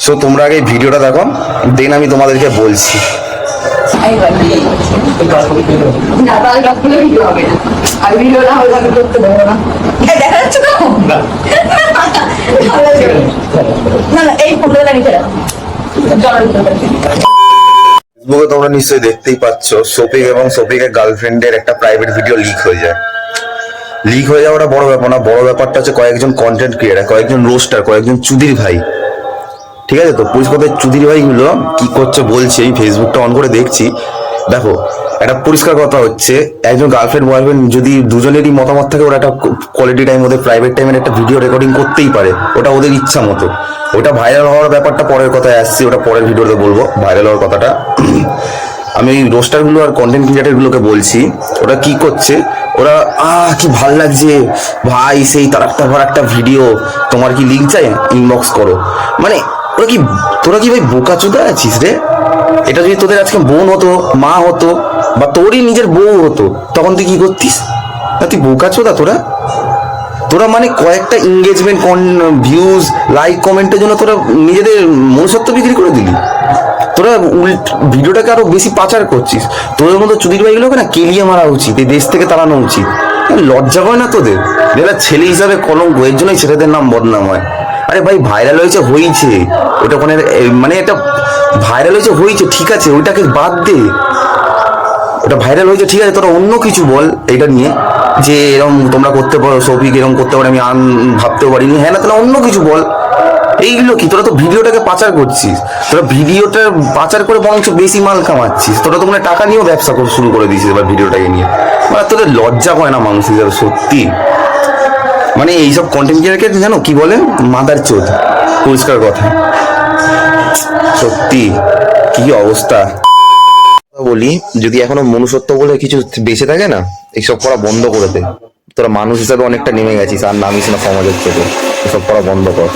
So তোমরা আগে ভিডিওটা দেখো, দেন আমি তোমাদেরকে বলছি। ফেসবুকে তোমরা নিশ্চয়ই দেখতেই পাচ্ছ, শফিক এবং শফিকের গার্লফ্রেন্ডের একটা প্রাইভেট ভিডিও লিক হয়ে যায়। লিক হয়ে যাওয়াটা বড় ব্যাপার না, বড় ব্যাপারটা হচ্ছে কয়েকজন কন্টেন্ট ক্রিয়েটার, কয়েকজন রোস্টার, কয়েকজন চুদির ভাই, ঠিক আছে? তো পুলিশ কথা চুদির ভাইগুলো কি করছে বলছি, এই ফেসবুকটা অন করে দেখছি। দেখো, একটা পরিষ্কার কথা হচ্ছে, একজন গার্লফ্রেন্ড বয়ফ্রেন্ড যদি দুজনেরই মতামত থাকে, ওরা একটা কোয়ালিটি টাইম, ওদের প্রাইভেট টাইমের একটা ভিডিও রেকর্ডিং করতেই পারে, ওটা ওদের ইচ্ছা মতো। ওটা ভাইরাল হওয়ার ব্যাপারটা পরের কথায় আসছি, ওটা পরের ভিডিওতে বলবো ভাইরাল হওয়ার কথাটা। আমি রোস্টারগুলো আর কন্টেন্ট ক্রিয়েটারগুলোকে বলছি, ওরা কি করছে, ওরা কি ভাল লাগছে ভাই, সেই তার একটা ভিডিও, তোমার কি লিঙ্ক চাই, ইনবক্স করো। মানে ওরা কি, তোরা কি ভাই বোকা চোদা আছিস রে? এটা যদি তোদের আজকে বোন হতো, মা হতো, বা তোরই নিজের বউ হতো, তখন তুই কি করতিস? না তুই বোকা চোদা তোরা। তোরা মানে কয়েকটা এঙ্গেজমেন্ট, ভিউজ, লাইক, কমেন্টের জন্য তোরা নিজেদের মনুষ্যত্ব বিক্রি করে দিলি। তোরা ভিডিওটাকে আরো বেশি পাচার করছিস। তোদের মতো চুদির ভাইগুলোকে না কেলিয়ে মারা উচিত, এই দেশ থেকে তাড়ানো উচিত। লজ্জা হয় না তোদের? যেটা ছেলে হিসাবে কলঙ্ক, এর জন্যই ছেলেদের নাম বদনাম হয়। আরে ভাই ভাইরাল হয়েছে, ওটা কোনো মানে এটা ভাইরাল হয়েছে ঠিক আছে, ওইটাকে বাদ দে। ওটা ভাইরাল হয়েছে ঠিক আছে, তোরা অন্য কিছু বল এটা নিয়ে, যে এরকম তোমরা করতে পারো, সৌভিক এরকম করতে পারে, আমি ভাবতেও পারিনি, হ্যাঁ না, তোরা অন্য কিছু বল। এইগুলো কি, তোরা তো ভিডিওটাকে পাচার করছিস, তোরা ভিডিওটা পাচার করে বরঞ্চ বেশি মাল কামাচ্ছিস। তোরা তো মানে টাকা নিয়েও ব্যবসা শুরু করে দিয়েছিস এবার ভিডিওটাকে নিয়ে। মানে তোদের লজ্জা হয় না মানুষ হিসাবে? সত্যি মানে এইসব কন্টেন্ট ক্রিয়েটারকে জানো কি বলে? মাদার চোদ, পরিষ্কার কথা। সত্যি কি অবস্থা। বলি, যদি এখনো মনুষ্যত্ব বলে কিছু বেঁচে থাকে না, এইসব করা বন্ধ করে দে। তোরা মানুষ হিসাবে অনেকটা নেমে গেছিস, আর নামিস না সমাজের চোখে। এসব করা বন্ধ কর।